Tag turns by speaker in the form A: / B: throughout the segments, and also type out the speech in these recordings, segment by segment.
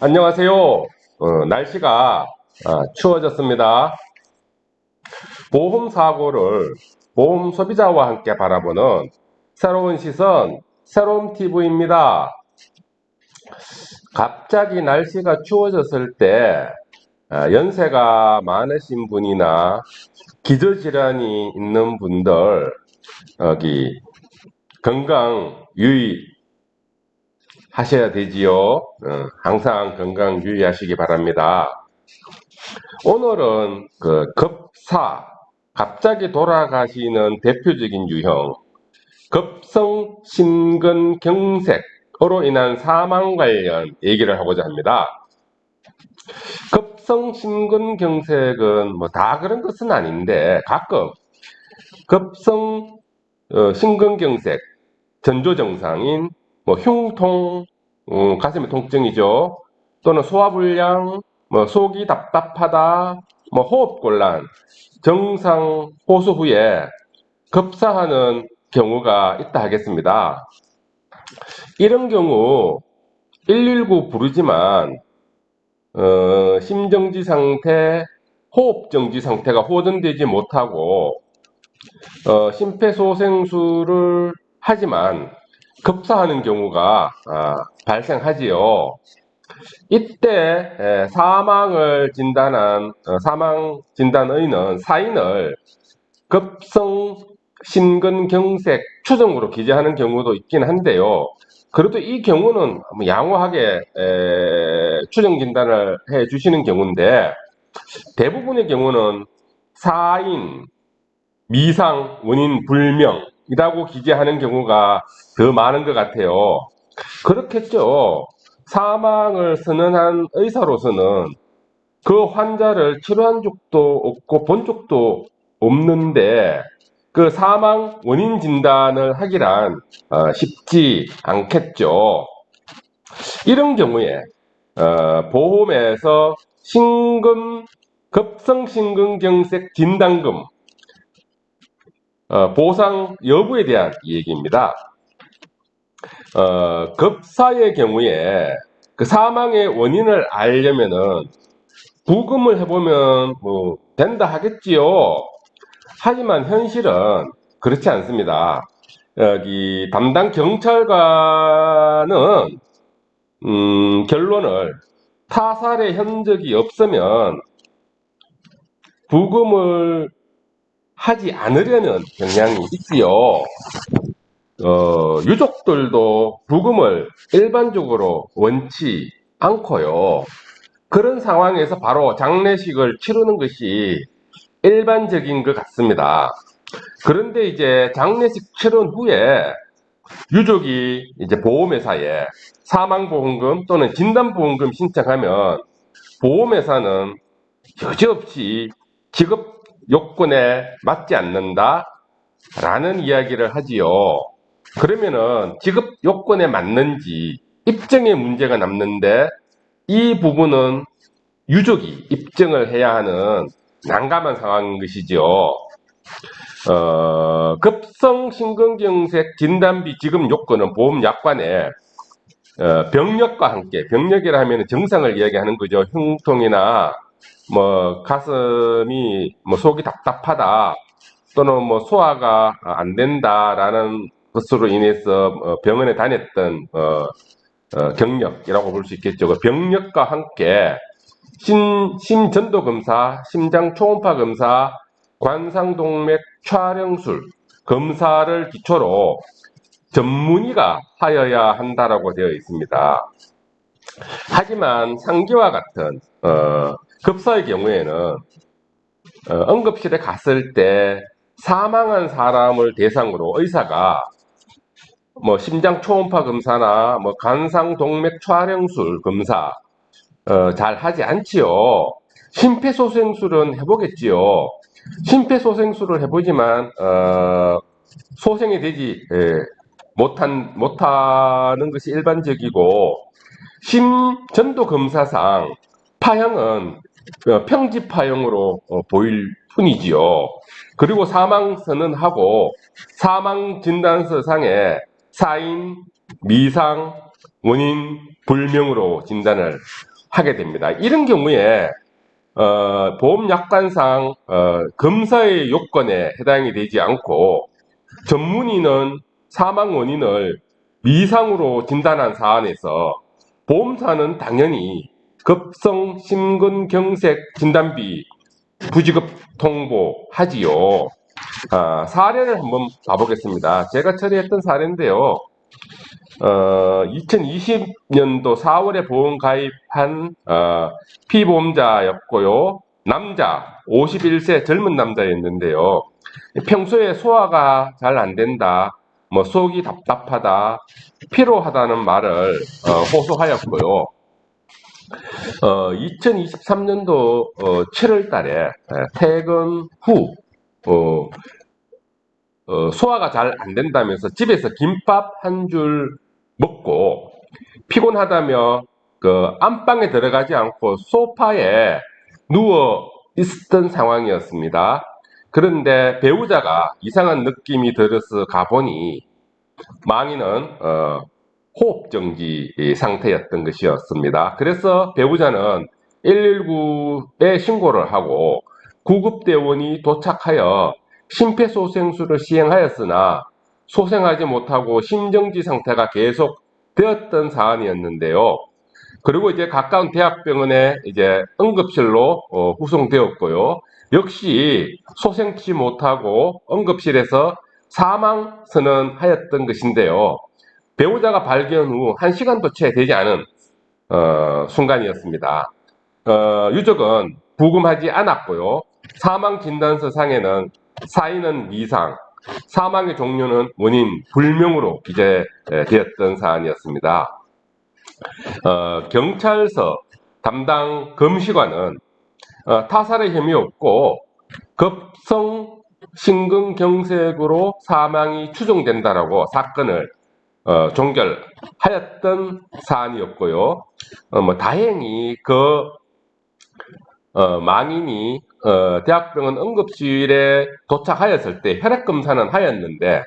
A: 안녕하세요. 날씨가 추워졌습니다. 보험 사고를 보험 소비자와 함께 바라보는 새로운 시선, 새로운 TV입니다. 갑자기 날씨가 추워졌을 때 연세가 많으신 분이나 기저질환이 있는 분들 여기 건강 유의하셔야 되지요. 항상 건강 유의하시기 바랍니다. 오늘은 갑자기 돌아가시는 대표적인 유형, 급성심근경색으로 인한 사망 관련 얘기를 하고자 합니다. 급성심근경색은 뭐 다 그런 것은 아닌데 가끔 급성심근경색 전조 증상인 흉통, 가슴의 통증이죠. 또는 소화불량, 속이 답답하다, 호흡곤란, 정상 호소 후에 급사하는 경우가 있다 하겠습니다. 이런 경우 119 부르지만 심정지 상태, 호흡정지 상태가 호전되지 못하고 심폐소생술을 하지만 급사하는 경우가 발생하지요. 이때 사망을 진단한 사망 진단의는 사인을 급성심근경색 추정으로 기재하는 경우도 있긴 한데요. 그래도 이 경우는 양호하게 추정 진단을 해 주시는 경우인데, 대부분의 경우는 사인, 미상, 원인 불명이라고 기재하는 경우가 더 많은 것 같아요. 그렇겠죠. 사망을 선언한 의사로서는 그 환자를 치료한 적도 없고 본 적도 없는데 그 사망 원인 진단을 하기란 쉽지 않겠죠. 이런 경우에 보험에서 급성심근경색 진단금 보상 여부에 대한 얘기입니다. 급사의 경우에 그 사망의 원인을 알려면은 부검을 해보면 된다 하겠지요. 하지만 현실은 그렇지 않습니다. 여기 담당 경찰관은 결론을 타살의 흔적이 없으면 부검을 하지 않으려는 경향이 있지요. 유족들도 부검을 일반적으로 원치 않고요. 그런 상황에서 바로 장례식을 치르는 것이 일반적인 것 같습니다. 그런데 이제 장례식 치른 후에 유족이 이제 보험회사에 사망보험금 또는 진단보험금 신청하면 보험회사는 여지없이 지급 요건에 맞지 않는다 라는 이야기를 하지요. 그러면은 지급 요건에 맞는지 입증의 문제가 남는데, 이 부분은 유족이 입증을 해야 하는 난감한 상황인 것이죠. 급성심근경색 진단비 지급 요건은 보험약관에 병력과 함께, 병력이라 하면 정상을 이야기하는 거죠. 흉통이나 가슴이 속이 답답하다 또는 소화가 안 된다라는 것으로 인해서 병원에 다녔던 경력이라고 볼 수 있겠죠. 그 병력과 함께 심전도 검사, 심장 초음파 검사, 관상동맥 촬영술 검사를 기초로 전문의가 하여야 한다라고 되어 있습니다. 하지만 상기와 같은 급사의 경우에는 응급실에 갔을 때 사망한 사람을 대상으로 의사가 심장 초음파 검사나 관상동맥 촬영술 검사 잘 하지 않지요. 심폐소생술은 해보겠지요. 심폐소생술을 해보지만 소생이 되지 못하는 것이 일반적이고, 심전도 검사상 파형은 평지 파형으로 보일 뿐이지요. 그리고 사망 선언하고 사망 진단서상에 사인, 미상, 원인 불명으로 진단을 하게 됩니다. 이런 경우에 보험약관상 검사의 요건에 해당이 되지 않고 전문의는 사망 원인을 미상으로 진단한 사안에서 보험사는 당연히 급성 심근경색 진단비 부지급 통보하지요. 사례를 한번 봐보겠습니다. 제가 처리했던 사례인데요. 2020년도 4월에 보험 가입한 피보험자였고요. 남자, 51세 젊은 남자였는데요. 평소에 소화가 잘 안 된다, 뭐 속이 답답하다, 피로하다는 말을 호소하였고요. 2023년도 7월 달에 퇴근 후 소화가 잘 안 된다면서 집에서 김밥 한 줄 먹고 피곤하다며 그 안방에 들어가지 않고 소파에 누워 있었던 상황이었습니다. 그런데 배우자가 이상한 느낌이 들어서 가보니 망인은 호흡정지 상태였던 것이었습니다. 그래서 배우자는 119에 신고를 하고 구급대원이 도착하여 심폐소생술을 시행하였으나 소생하지 못하고 심정지 상태가 계속 되었던 사안이었는데요. 그리고 이제 가까운 대학병원에 이제 응급실로 후송되었고요. 역시 소생치 못하고 응급실에서 사망 선언하였던 것인데요. 배우자가 발견 후 1시간도 채 되지 않은 순간이었습니다. 유족은 부검하지 않았고요. 사망 진단서 상에는 사인은 미상, 사망의 종류는 원인 불명으로 기재되었던 사안이었습니다. 경찰서 담당 검시관은 타살의 혐의 없고 급성 심근경색으로 사망이 추정된다라고 사건을 종결하였던 사안이었고요. 다행히 그 망인이 대학병원 응급실에 도착하였을 때 혈액 검사는 하였는데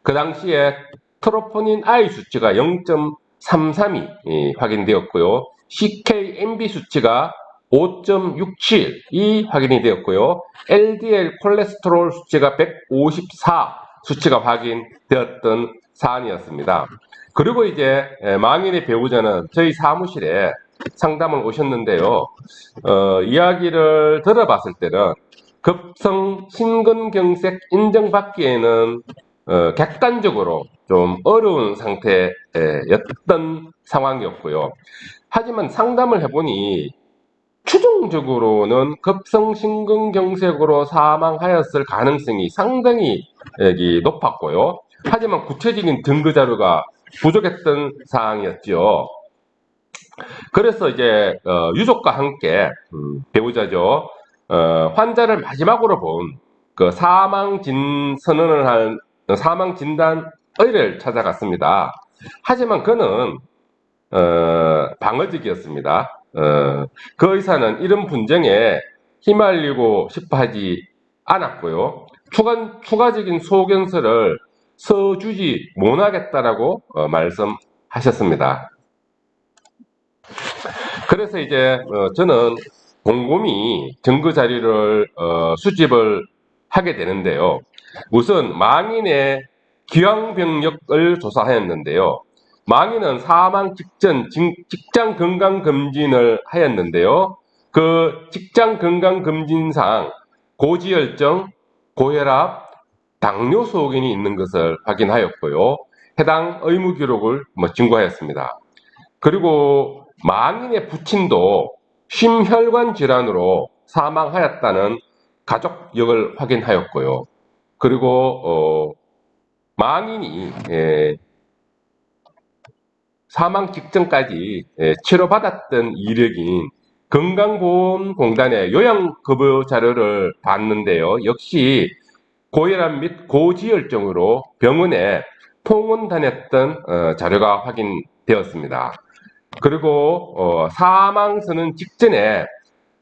A: 그 당시에 트로포닌 I 수치가 0.33이 확인되었고요. CKMB 수치가 5.67이 확인이 되었고요. LDL 콜레스테롤 수치가 154 수치가 확인되었던 사안이었습니다. 그리고 이제 망인의 배우자는 저희 사무실에 상담을 오셨는데요. 이야기를 들어봤을 때는 급성 심근경색 인정받기에는 객관적으로 좀 어려운 상태였던 상황이었고요. 하지만 상담을 해보니 추정적으로는 급성 심근경색으로 사망하였을 가능성이 상당히 높았고요. 하지만 구체적인 증거 자료가 부족했던 사항이었죠. 그래서 이제 유족과 함께 배우자죠. 환자를 마지막으로 본 그 사망 선언을 한 사망 진단 의를 찾아갔습니다. 하지만 그는 방어적이었습니다. 그 의사는 이런 분쟁에 휘말리고 싶어 하지 않았고요. 추가적인 소견서를 써주지 못하겠다라고 말씀하셨습니다. 그래서 이제 저는 곰곰이 증거 자료를 수집을 하게 되는데요. 우선 망인의 기왕병력을 조사하였는데요. 망인은 사망 직전 직장 건강검진을 하였는데요. 그 직장 건강검진상 고지혈증, 고혈압, 당뇨 소견이 있는 것을 확인하였고요. 해당 의무 기록을 증거하였습니다. 그리고 망인의 부친도 심혈관 질환으로 사망하였다는 가족력을 확인하였고요. 그리고 망인이 사망 직전까지 치료받았던 이력인 건강보험공단의 요양급여 자료를 봤는데요. 역시 고혈압 및 고지혈증으로 병원에 통원 다녔던 자료가 확인되었습니다. 그리고 사망 선언 직전에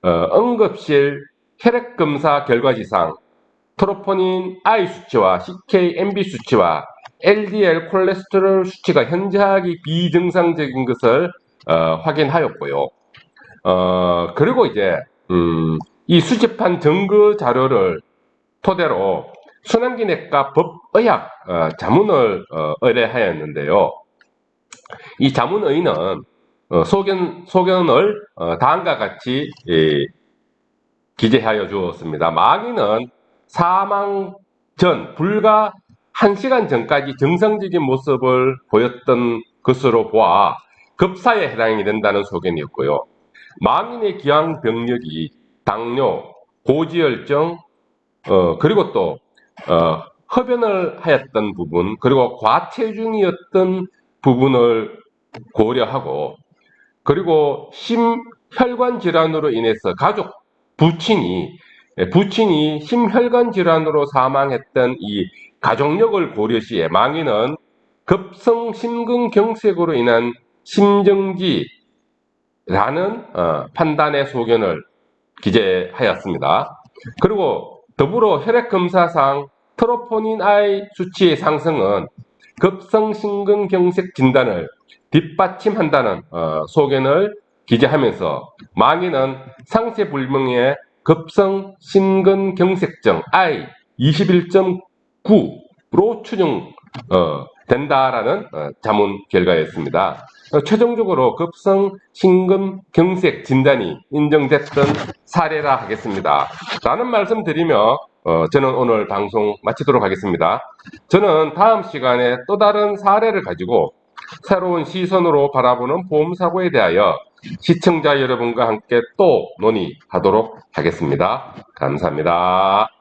A: 응급실 혈액검사 결과지상 트로포닌 I 수치와 CKMB 수치와 LDL 콜레스테롤 수치가 현저하게 비정상적인 것을 확인하였고요. 그리고 이제 이 수집한 증거 자료를 토대로 순환기내과 법의학 자문을 의뢰하였는데요. 이 자문의는 소견을 다음과 같이 기재하여 주었습니다. 망인은 사망 전 불과 1시간 전까지 정상적인 모습을 보였던 것으로 보아 급사에 해당이 된다는 소견이었고요. 망인의 기왕 병력이 당뇨, 고지혈증, 그리고 또 흡연을 하였던 부분, 그리고 과체중이었던 부분을 고려하고, 그리고 심혈관 질환으로 인해서 가족 부친이 심혈관 질환으로 사망했던 이 가족력을 고려시에 망인은 급성 심근경색으로 인한 심정지라는 판단의 소견을 기재하였습니다. 그리고 더불어 혈액검사상 트로포닌 I 수치의 상승은 급성 심근경색 진단을 뒷받침한다는 소견을 기재하면서 망인은 상세불명의 급성 심근경색증 I 21.9로 추정된다라는 자문 결과였습니다. 최종적으로 급성 심근경색 진단이 인정됐던 사례라 하겠습니다. 라는 말씀 드리며 저는 오늘 방송 마치도록 하겠습니다. 저는 다음 시간에 또 다른 사례를 가지고 새로운 시선으로 바라보는 보험사고에 대하여 시청자 여러분과 함께 또 논의하도록 하겠습니다. 감사합니다.